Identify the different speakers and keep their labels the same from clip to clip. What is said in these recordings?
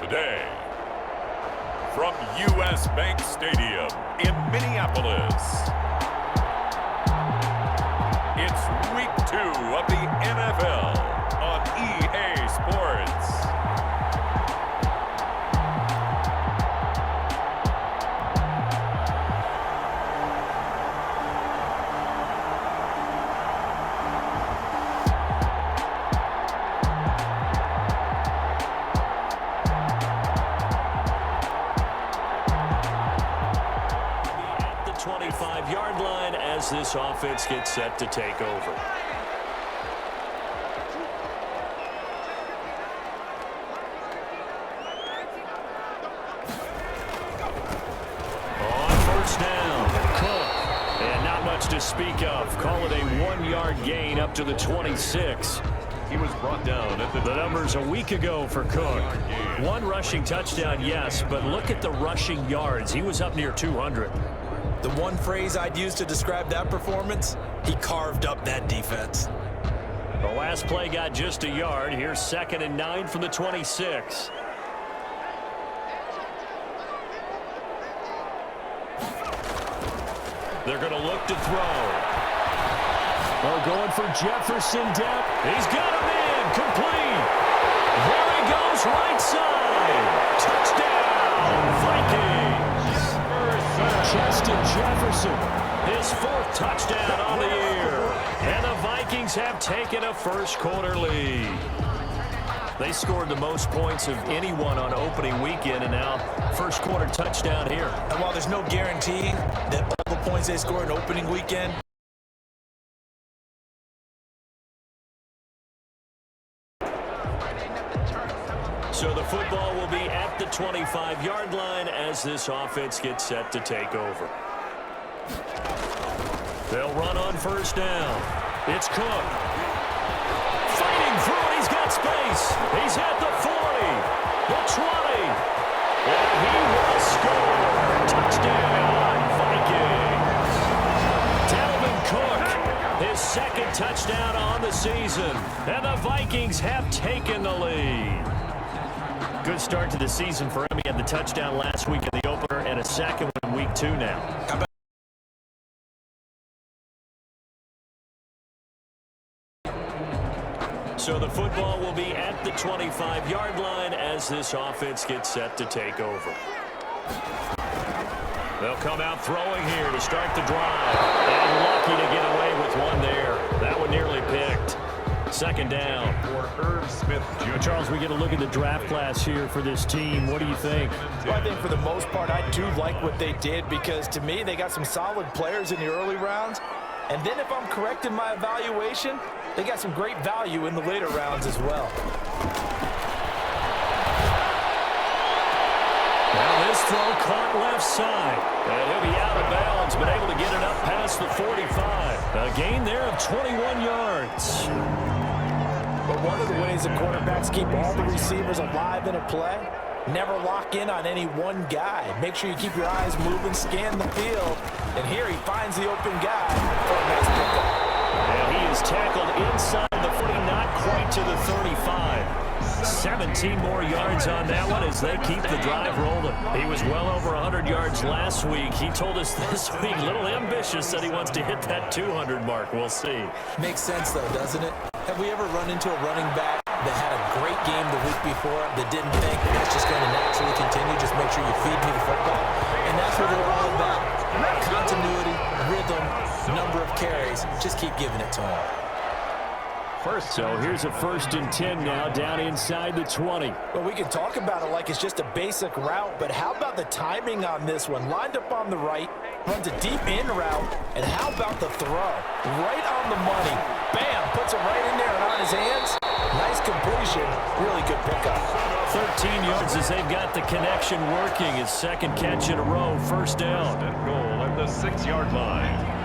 Speaker 1: today, from U.S. Bank Stadium in Minneapolis, it's Week 2 of the NFL on EA Sports.
Speaker 2: At the 25-yard line as this offense gets set to take over. Down. Cook. And not much to speak of. Call it a 1-yard gain up to the 26.
Speaker 1: He was brought down at
Speaker 2: the numbers a week ago for Cook. One rushing touchdown, yes, but look at the rushing yards. He was up near 200.
Speaker 3: The one phrase I'd use to describe that performance, he carved up that defense.
Speaker 2: The last play got just a yard. Here's 2nd and 9 from the 26. They're going to look to throw. They're going for Jefferson down. He's got him in. Complete. There he goes, right side. Touchdown, Vikings. Justin Jefferson, his 4th touchdown on the year. And the Vikings have taken a first-quarter lead. They scored the most points of anyone on opening weekend, and now first-quarter touchdown here.
Speaker 3: And while there's no guarantee that all the points they scored in opening weekend,
Speaker 2: so the football will be at the 25-yard line as this offense gets set to take over. They'll run on first down. It's Cook. Fighting through it. He's got space. He's at the 40, the 20, and he will score. Touchdown, Vikings. Dalvin Cook, his 2nd touchdown on the season, and the Vikings have taken the lead. Good start to the season for him. He had the touchdown last week in the opener and a second one in Week 2 now. So the football will be at the 25-yard line as this offense gets set to take over. They'll come out throwing here to start the drive. And lucky to get away with one there. That one nearly picked. 2nd down.
Speaker 1: for Irv Smith Jr.
Speaker 2: Charles, we get a look at the draft class here for this team. What do you think?
Speaker 3: well, I think for the most part, I do like what they did because, to me, they got some solid players in the early rounds. And then if I'm correct in my evaluation, they got some great value in the later rounds as well.
Speaker 2: Now this throw caught left side. And he'll be out of bounds, but able to get it up past the 45. A gain there of 21 yards.
Speaker 3: But one of the ways the quarterbacks keep all the receivers alive in a play, never lock in on any one guy. Make sure you keep your eyes moving, scan the field. And here he finds the open guy for a nice pickup.
Speaker 2: And he is tackled inside the 40, not quite to the 35. 17 more yards on that one as they keep the drive rolling. He was well over 100 yards last week. He told us this week, a little ambitious, that he wants to hit that 200 mark. We'll see.
Speaker 3: Makes sense, though, doesn't it? Have we ever run into a running back that had a great game the week before that didn't think that's just going to naturally continue? Just make sure you feed me the football. And that's what they're all about. Continuity, rhythm, number of carries. Just keep giving it to him.
Speaker 2: So here's a 1st and 10 now, down inside the 20.
Speaker 3: Well, we can talk about it like it's just a basic route, but how about the timing on this one? Lined up on the right, runs a deep in route, and how about the throw? Right on the money. Bam, puts it right in there and on his hands. Nice completion, really good pickup.
Speaker 2: 13 yards as they've got the connection working. His 2nd catch in a row, 1st down.
Speaker 1: And goal at the 6-yard line.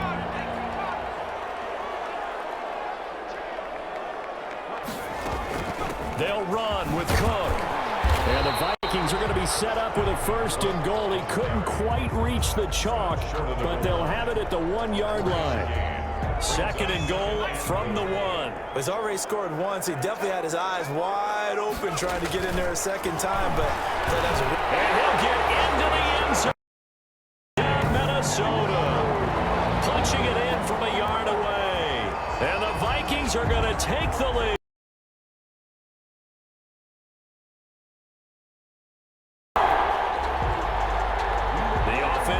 Speaker 2: They'll run with Cook. And the Vikings are going to be set up with a 1st and goal. He couldn't quite reach the chalk, but they'll have it at the 1-yard line. Second and goal from the 1.
Speaker 3: He's already scored once. He definitely had his eyes wide open trying to get in there a second time, but that was
Speaker 2: and he'll get into the end zone. Down Minnesota. Punching it in from a yard away. And the Vikings are going to take the lead.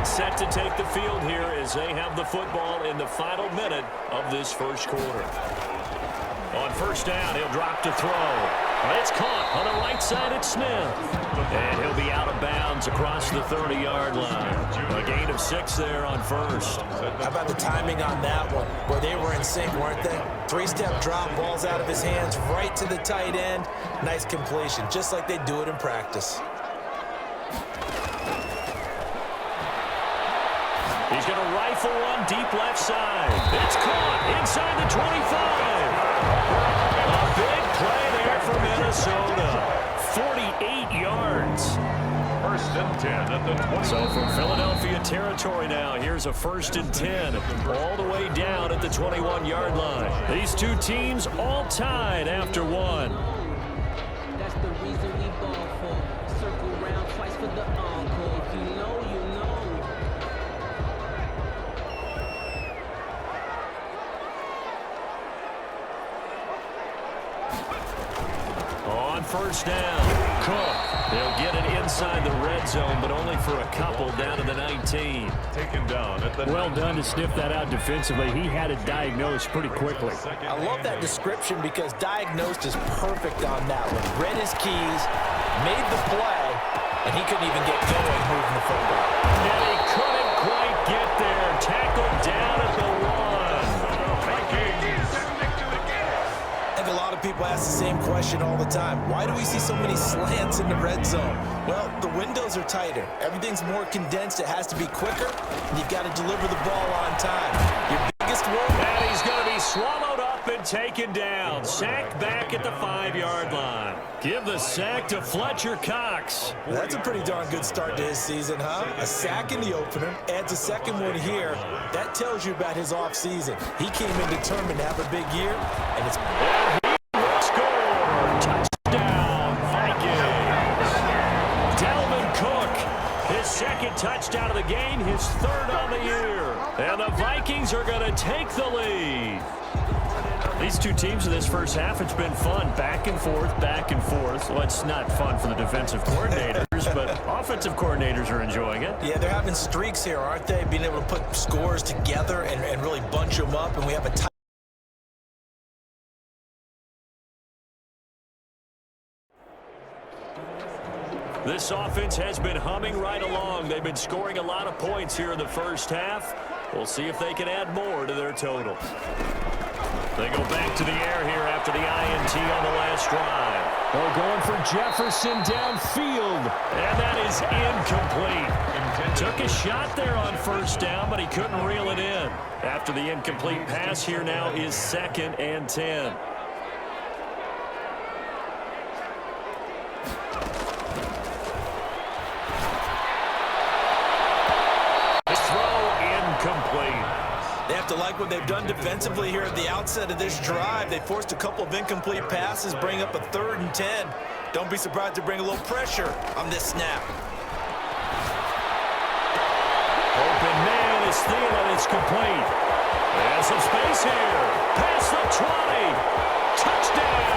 Speaker 2: Set to take the field here as they have the football in the final minute of this first quarter. On first down, he'll drop to throw. It's caught on the right side at Smith. And he'll be out of bounds across the 30-yard line. A gain of 6 there on first.
Speaker 3: How about the timing on that one? Where they were in sync, weren't they? 3-step drop, ball's out of his hands, right to the tight end. Nice completion, just like they do it in practice.
Speaker 2: He's going to rifle one deep left side. It's caught inside the 25. A big play there for Minnesota. 48 yards.
Speaker 1: First and 10 at the 20.
Speaker 2: So from Philadelphia territory now, here's a first and 10 all the way down at the 21-yard line. These two teams all tied after one.
Speaker 4: That's the reason we ball for. Circle round twice for the encore. If you know, you know.
Speaker 2: On first down, Cook. They'll get it inside the red zone, but only for a couple down to the 19.
Speaker 1: Taken down at the
Speaker 5: Well done to sniff that out defensively. He had it diagnosed pretty quickly.
Speaker 3: I love that description because diagnosed is perfect on that one. Read his keys, made the play, and he couldn't even get going moving the football.
Speaker 2: And he couldn't quite get there. Tackled down at the 1.
Speaker 3: I think a lot of people ask the same question all the time. Why do we see so many slants in the red zone? Well, the windows are tighter. Everything's more condensed. It has to be quicker, and you've got to deliver the ball on time. Your biggest work.
Speaker 2: And he's going to be swallowed up and taken down. Sacked back at the 5-yard line. Give the sack to Fletcher Cox.
Speaker 3: That's a pretty darn good start to his season, huh? A sack in the opener, adds a second one here. That tells you about his offseason. He came in determined to have a big year, and it's...
Speaker 2: Second touchdown of the game, his third on the year. And the Vikings are going to take the lead. These two teams in this first half, it's been fun. Back and forth, back and forth. Well, it's not fun for the defensive coordinators, but offensive coordinators are enjoying it.
Speaker 3: Yeah, they're having streaks here, aren't they? Being able to put scores together and really bunch them up, and we have a tight.
Speaker 2: This offense has been humming right along. They've been scoring a lot of points here in the first half. We'll see if they can add more to their total. They go back to the air here after the INT on the last drive.
Speaker 5: They're going for Jefferson downfield.
Speaker 2: And that is incomplete. Took a shot there on first down, but he couldn't reel it in. After the incomplete pass, here now is 2nd and 10.
Speaker 3: They have to like what they've done defensively here at the outset of this drive. They forced a couple of incomplete passes, bring up a 3rd and 10. Don't be surprised to bring a little pressure on this snap.
Speaker 2: Open man is Thielen. It's complete. And some space here. Past the 20. Touchdown,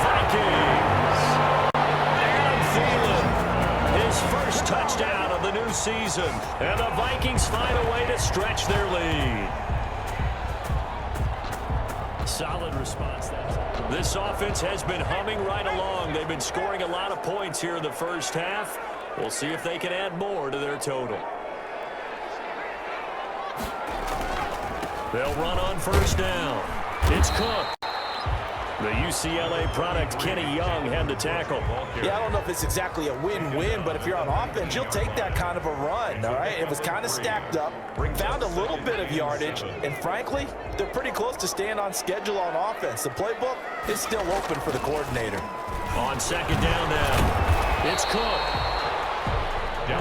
Speaker 2: Vikings. Adam Thielen, his first touchdown of the new season. And the Vikings find a way to stretch their lead. Solid response. This offense has been humming right along. They've been scoring a lot of points here in the first half. We'll see if they can add more to their total. They'll run on first down. It's Cook. The UCLA product, Kenny Young, had the tackle.
Speaker 3: Yeah, I don't know if it's exactly a win-win, but if you're on offense, you'll take that kind of a run, all right? It was kind of stacked up, found a little bit of yardage, and frankly, they're pretty close to staying on schedule on offense. The playbook is still open for the coordinator.
Speaker 2: On second down now, it's Cook.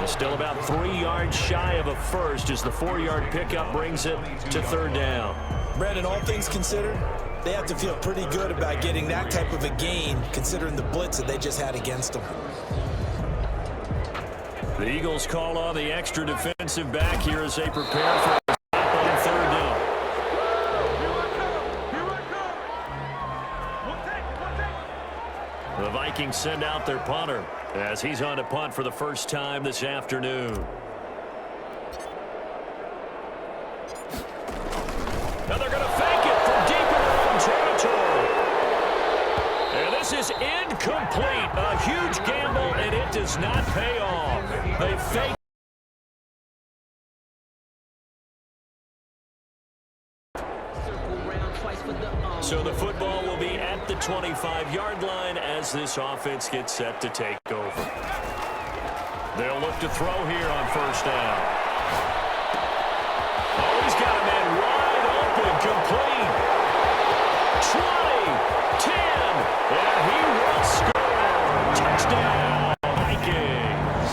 Speaker 2: Still about 3 yards shy of a first as the 4-yard pickup brings it to 3rd down.
Speaker 3: Brandon, all things considered, they have to feel pretty good about getting that type of a gain, considering the blitz that they just had against them.
Speaker 2: The Eagles call on the extra defensive back here as they prepare for a stop on third down. The Vikings send out their punter as he's on to punt for the first time this afternoon. Now they're going to fake it from deep in their own territory. And this is incomplete. A huge gamble, and it does not pay off. They fake. So the football will be at the 25-yard line as this offense gets set to take over. They'll look to throw here on first down. Oh, he's got a man wide open, complete. 20, 10, and he will score. Touchdown, Vikings.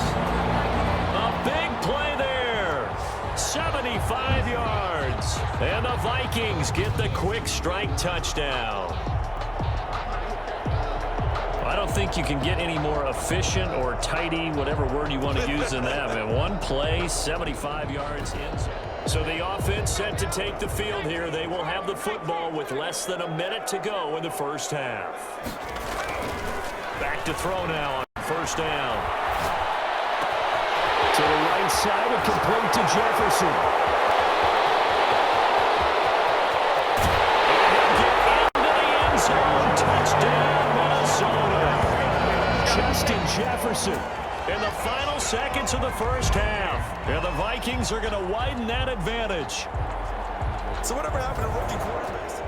Speaker 2: A big play there. 75 yards. And the Vikings get the quick strike touchdown. I don't think you can get any more efficient or tidy, whatever word you want to use in that. Man, one play, 75 yards in. So the offense set to take the field here. They will have the football with less than a minute to go in the first half. Back to throw now on first down. To the right side and complete to Jefferson. Touchdown, Minnesota. Justin Jefferson in the final seconds of the first half. And the Vikings are going to widen that advantage.
Speaker 3: So whatever happened to rookie quarterbacks?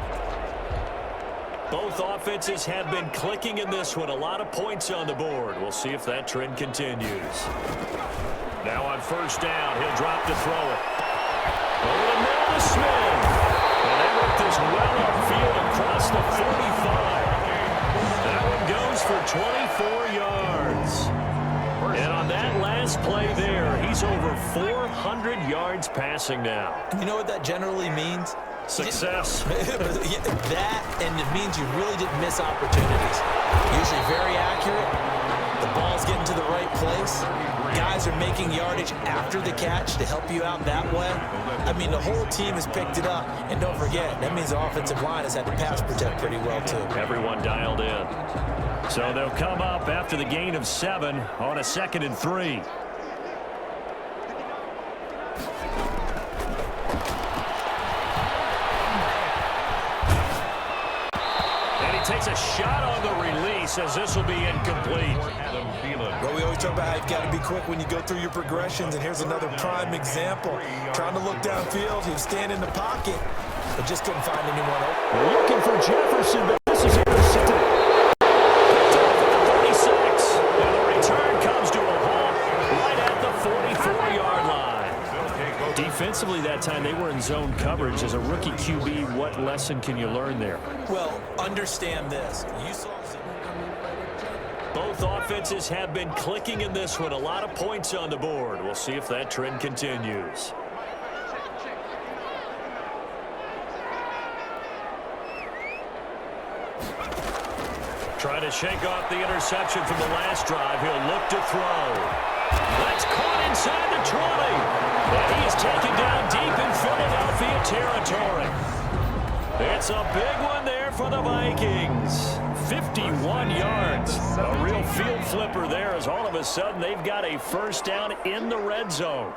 Speaker 2: Both offenses have been clicking in this one. A lot of points on the board. We'll see if that trend continues. Now on first down, he'll drop to throw it. Over the middle to Smith. And they work this well upfield across the 45. That one goes for 24 yards. And on that last play there, he's over 400 yards passing now.
Speaker 3: You know what that generally means?
Speaker 2: Success.
Speaker 3: That, and it means you really didn't miss opportunities. Usually very accurate. The ball's getting to the right place. Guys are making yardage after the catch to help you out that way. I mean, the whole team has picked it up. And don't forget, that means the offensive line has had to pass protect pretty well, too.
Speaker 2: Everyone dialed in. So they'll come up after the gain of 7 on a 2nd and 3. And he takes a shot on the release as this will be incomplete.
Speaker 3: Well, we always talk about how you've got to be quick when you go through your progressions, and here's another prime example. Trying to look downfield, he was standing in the pocket, but just couldn't find anyone open.
Speaker 2: They're looking for Jefferson, but this is intercepted. Picked off at the 36, and the return comes to a halt right at the 44-yard line. Defensively that time, they were in zone coverage. As a rookie QB, what lesson can you learn there?
Speaker 3: Well, understand this. You saw
Speaker 2: both offenses have been clicking in this one. A lot of points on the board. We'll see if that trend continues. Trying to shake off the interception from the last drive. He'll look to throw. That's caught inside the 20. And he is taken down deep in Philadelphia territory. It's a big one there for the Vikings. 51 yards. A real field flipper there as all of a sudden they've got a first down in the red zone.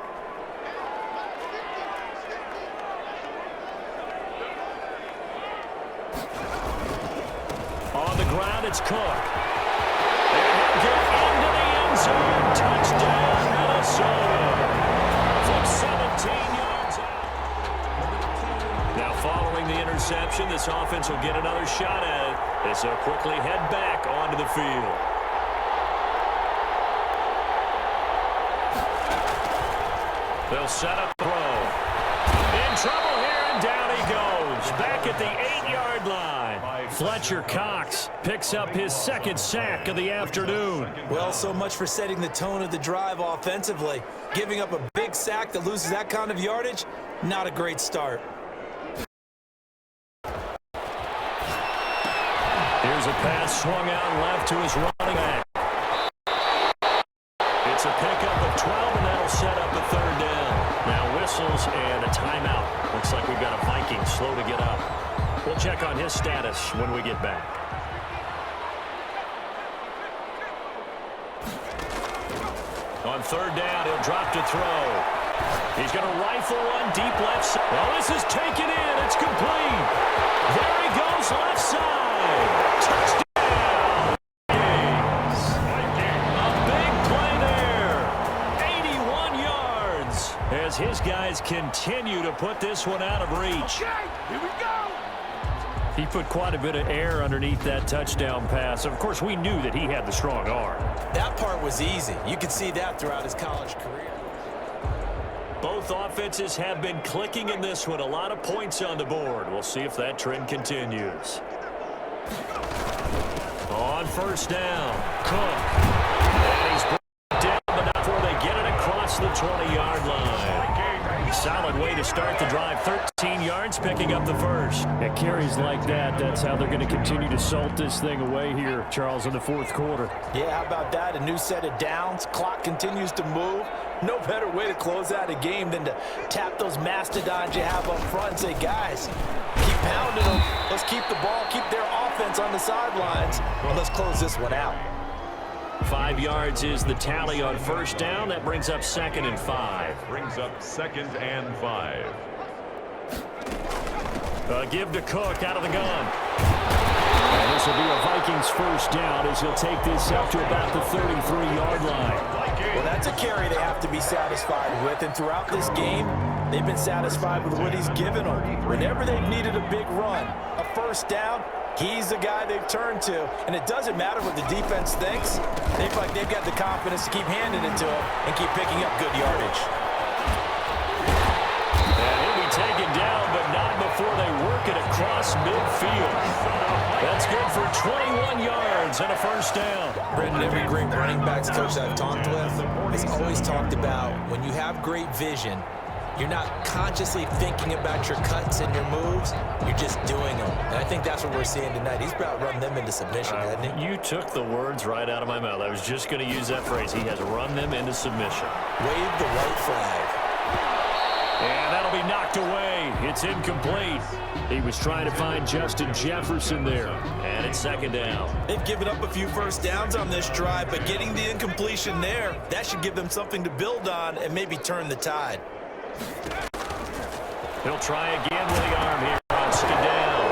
Speaker 2: On the ground, it's Cook. And he'll get into the end zone. Touchdown, Minnesota. From 17 yards out. Now following the interception, this offense will get another shot at it as they'll quickly head back onto the field. They'll set up throw. In trouble here, and down he goes. Back at the 8-yard line. Fletcher Cox picks up his 2nd sack of the afternoon.
Speaker 3: well, so much for setting the tone of the drive offensively. Giving up a big sack that loses that kind of yardage, not a great start.
Speaker 2: Here's a pass swung out left to his running back. It's a pickup of 12, and that'll set up a third down. Now whistles and a timeout. Looks like we've got a Viking slow to get up. We'll check on his status when we get back. On third down, he'll drop to throw. He's going to rifle one deep left side. Well, this is taken in. It's complete. There he goes, left side. Touchdown. A big play there. 81 yards as his guys continue to put this one out of reach.
Speaker 1: Okay, here we go.
Speaker 2: He put quite a bit of air underneath that touchdown pass. Of course, we knew that he had the strong arm.
Speaker 3: That part was easy. You could see that throughout his college career.
Speaker 2: Both offenses have been clicking in this one. A lot of points on the board. We'll see if that trend continues. On first down, Cook. And he's brought down, but not before they get it across the 20-yard line. Solid way to start the drive. 13 yards, picking up the first.
Speaker 5: At carries like that, that's how they're going to continue to salt this thing away here, Charles, in the fourth quarter.
Speaker 3: Yeah, how about that? A new set of downs. Clock continues to move. No better way to close out a game than to tap those mastodons you have up front and say, guys, keep pounding them. Let's keep the ball, keep their offense on the sidelines, and let's close this one out.
Speaker 2: 5 yards is the tally on first down. That brings up 2nd and 5.
Speaker 1: Brings up 2nd and 5.
Speaker 2: Give to Cook out of the gun.
Speaker 5: And this will be a Vikings first down as he'll take this up to about the 33-yard line.
Speaker 3: Well, that's a carry they have to be satisfied with, and throughout this game, they've been satisfied with what he's given them. Whenever they've needed a big run, a first down, he's the guy they've turned to, and it doesn't matter what the defense thinks. They feel like they've got the confidence to keep handing it to him and keep picking up good yardage.
Speaker 2: And he'll be taken down, but not before they work it across midfield. That's good for 21 yards and a first down.
Speaker 3: Brendan, every great running backs coach I've talked with has always talked about when you have great vision, you're not consciously thinking about your cuts and your moves. You're just doing them. And I think that's what we're seeing tonight. He's about run them into submission, hasn't he?
Speaker 2: You took the words right out of my mouth. I was just going to use that phrase. He has run them into submission.
Speaker 3: Wave the white flag.
Speaker 2: And that'll be knocked away. It's incomplete.
Speaker 5: He was trying to find Justin Jefferson there.
Speaker 2: And it's 2nd down.
Speaker 3: They've given up a few first downs on this drive, but getting the incompletion there, that should give them something to build on and maybe turn the tide.
Speaker 2: He'll try again with the arm here on second down.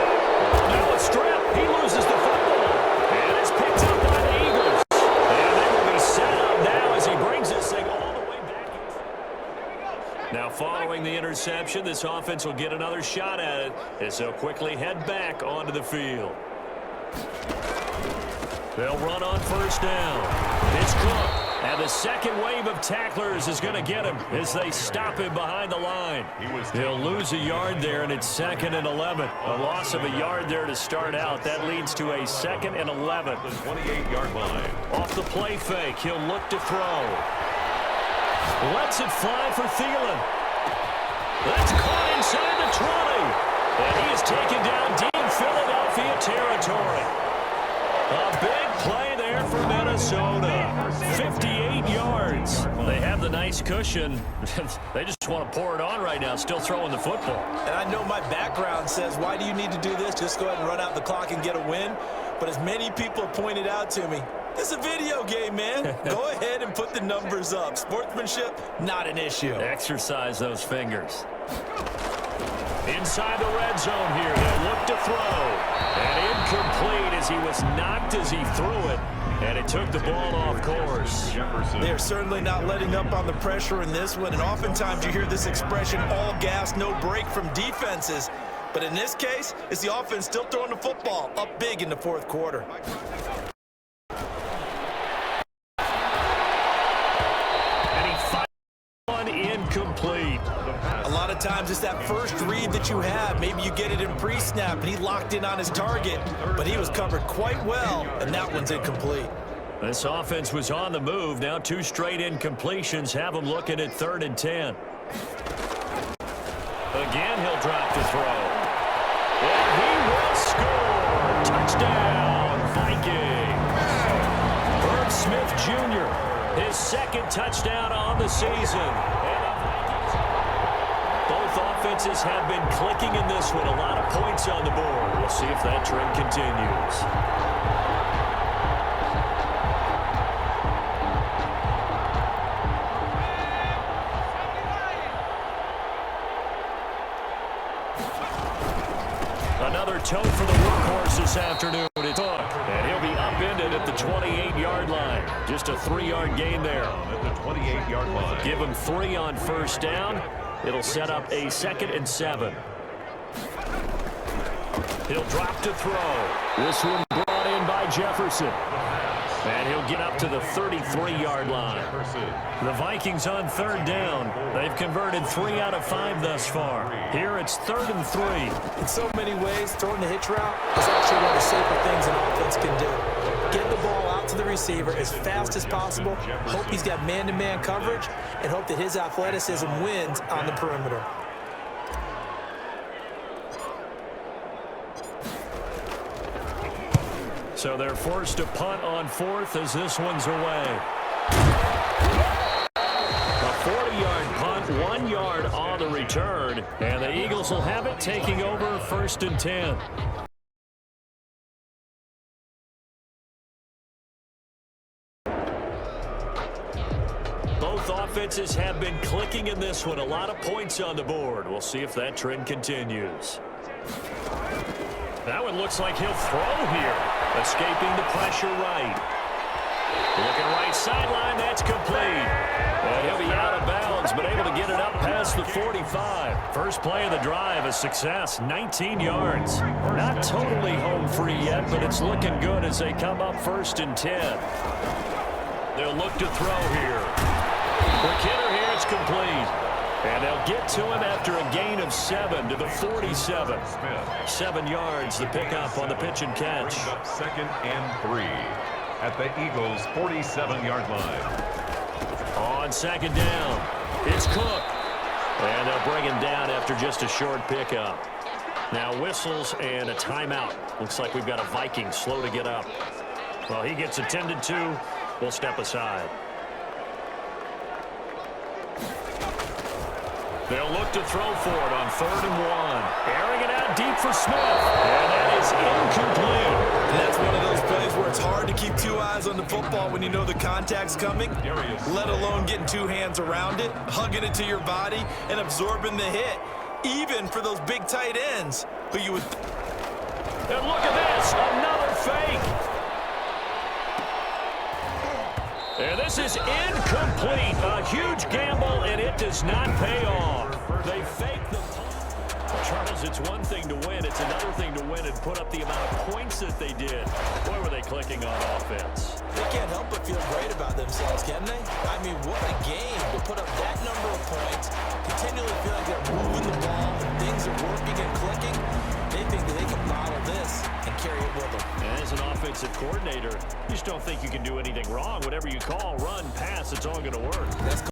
Speaker 2: Now a strip. He loses the football. And it's picked up by the Eagles. And they will be set up now as he brings this thing all the way back. Now following the interception, this offense will get another shot at it as they'll quickly head back onto the field. They'll run on first down. It's Cook. And the second wave of tacklers is going to get him as they stop him behind the line. He'll lose a yard there, and it's 2nd and 11. A loss of a yard there to start out. That leads to a 2nd and 11.
Speaker 1: The 28-yard line.
Speaker 2: Off the play fake, he'll look to throw. Lets it fly for Thielen. That's caught inside the 20. And he is taken down deep in Philadelphia territory. A big play there for Minnesota. 58 yards. They have the nice cushion. They just want to pour it on right now, still throwing the football.
Speaker 3: And I know my background says, why do you need to do this? Just go ahead and run out the clock and get a win. But as many people have pointed out to me, this is a video game, man. Go ahead and put the numbers up. Sportsmanship, not an issue.
Speaker 2: Exercise those fingers. Inside the red zone here. They'll look to throw. And incomplete as he was knocked as he threw it. And it took the ball off course.
Speaker 3: They're certainly not letting up on the pressure in this one. And oftentimes you hear this expression, all gas, no break from defenses. But in this case, it's the offense still throwing the football up big in the fourth quarter.
Speaker 2: And he fired one incomplete.
Speaker 3: A lot of times it's that first read that you have. Maybe you get it in pre-snap, and he locked in on his target. But he was covered quite well, and that one's incomplete.
Speaker 2: This offense was on the move. Now 2 straight incompletions have them looking at 3rd and 10. Again, he'll drop to throw. And he will score. Touchdown, Jr., his second touchdown on the season. Both offenses have been clicking in this one. A lot of points on the board. We'll see if that trend continues. Another toe for the workhorse this afternoon. It's Cook, and he'll be upended at the 28-yard line. Just a 3-yard gain there.
Speaker 1: At the 28-yard line.
Speaker 2: Give him 3 on first down. It'll set up a 2nd and 7. He'll drop to throw.
Speaker 5: This one brought in by Jefferson.
Speaker 2: And he'll get up to the 33-yard line. The Vikings on 3rd down. They've converted 3 out of 5 thus far. Here it's 3rd and 3.
Speaker 3: In so many ways, throwing the hitch route is actually one of the safer things an offense can do. Get the ball out to the receiver as fast as possible, hope he's got man-to-man coverage, and hope that his athleticism wins on the perimeter.
Speaker 2: So they're forced to punt on 4th as this one's away. A 40-yard punt, 1 yard on the return. And the Eagles will have it, taking over 1st and 10. Both offenses have been clicking in this one. A lot of points on the board. We'll see if that trend continues. That one looks like he'll throw here. Escaping the pressure right. Looking right sideline, that's complete. And he'll be out of bounds, but able to get it up past the 45. First play of the drive, a success, 19 yards. Not totally home free yet, but it's looking good as they come up 1st and 10. They'll look to throw here. Quick hitter here, it's complete. And they'll get to him after a gain of 7 to the 47. 7 yards, the pickup on the pitch and catch.
Speaker 1: 2nd and 3 at the Eagles' 47-yard line.
Speaker 2: On 2nd down, it's Cook. And they'll bring him down after just a short pickup. Now whistles and a timeout. Looks like we've got a Viking slow to get up. Well, he gets attended to. We'll step aside. They'll look to throw for it on 3rd and 1. Airing it out deep for Smith. And that is incomplete.
Speaker 3: And that's one of those plays where it's hard to keep 2 eyes on the football when you know the contact's coming, let alone getting 2 hands around it, hugging it to your body, and absorbing the hit, even for those big tight ends who you would...
Speaker 2: And look at this, another fake. And this is incomplete. A huge gamble, and it does not pay off. They fake the punt. Charles, it's one thing to win. It's another thing to win and put up the amount of points that they did. Boy, were they clicking on offense.
Speaker 3: They can't help but feel great about themselves, can they? I mean, what a game to put up that number of points, continually feel like they're moving the ball, and things are working and clicking. They think that they can model this and carry it with them.
Speaker 2: And as an offensive coordinator, you just don't think you can do anything wrong. Whatever you call, run, pass, it's all going to work.
Speaker 3: That's